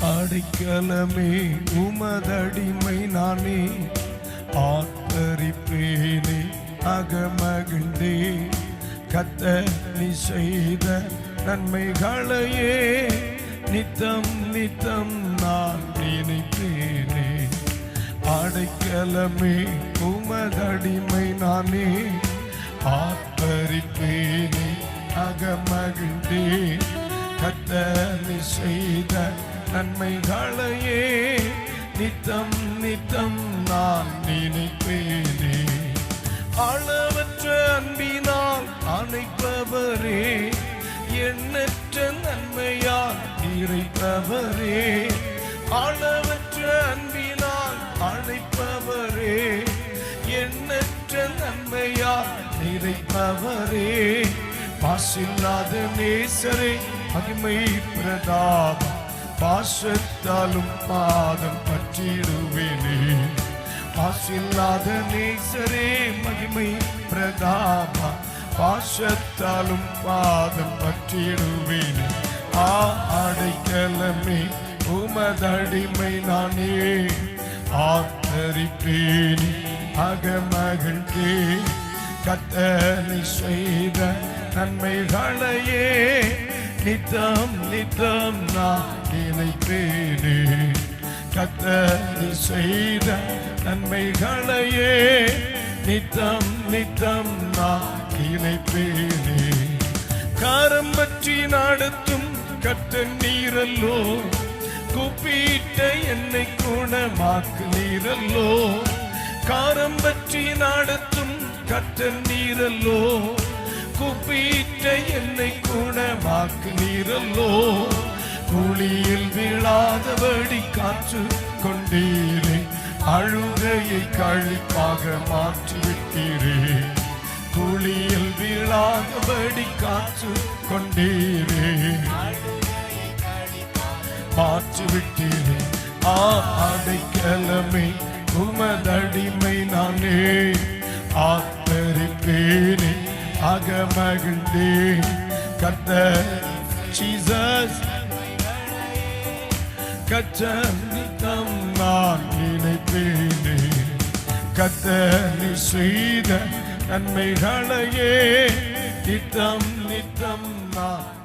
அடைக்கலமே உமதடிமை நானே, ஆர்ப்பரிப்பேனே அகமகிழ்ந்தே. கர்த்தர் நீ செய்த நன்மைகளையே நித்தம் நித்தம் நான் நினைப்பேனே. அடைக்கலமே உமதடிமை நானே, ஆர்ப்பரிப்பேனே அகமகிழ்ந்தே. கர்த்தர் நீ செய்த நன்மைகளையே நித்தம் நித்தம் நான் நினைப்பேனே. அளவற்ற அன்பினால் அணைப்பவரே, எண்ணற்ற நன்மையால் நிறைப்பவரே. அளவற்ற அன்பினால் அணைப்பவரே, எண்ணற்ற நன்மையால் நிறைப்பவரே. பாசில்லாத நேசரே மகிமை பிரதாபம், பாசத்தாலும் பாதம் பற்றிடுவேனே. பாசில்லாத நேசரே மகிமை பிரதாபா, பாசத்தாலும் பாதம் பற்றிடுவேனே. அடைக்கலமே உமதடிமை நானே, ஆர்ப்பரிப்பேனே அகமகிழ்ந்தே. கர்த்தர் நீ செய்த நன்மைகளையே நித்தம் நித்தம் நான் நினைப்பேனே. கர்த்தர் நீ செய்த நன்மைகளையே நித்தம் நித்தம் நான் நினைப்பேனே. கரம் பற்றி நடத்தும் கர்த்தர் நீரல்லோ, கூப்பிட்ட என்னை குணமாக்கு நீரல்லோ. கரம் பற்றி நடத்தும் கர்த்தர் நீரல்லோ, கூப்பிட்ட என்னை குணமாக்கு நீரல்லோ. குழியில் விழாதபடி காற்று கொண்டீரே, அழுகையை கழிப்பாக மாற்றிவிட்டீரே. குழியில் விழாதபடி காற்று கொண்டீரே, மாற்றிவிட்டீரே. அடைக்கலமே உமதடிமை நானே, ஆர்ப்பரிப்பேனே அகமகிழ்ந்தே. கர்த்தர் ஜீசஸ் கர்த்தர் நித்தம் நான் நினைப்பேனே. கர்த்தர் நீ செய்த நன்மைகளையே நித்தம் நித்தம் நான்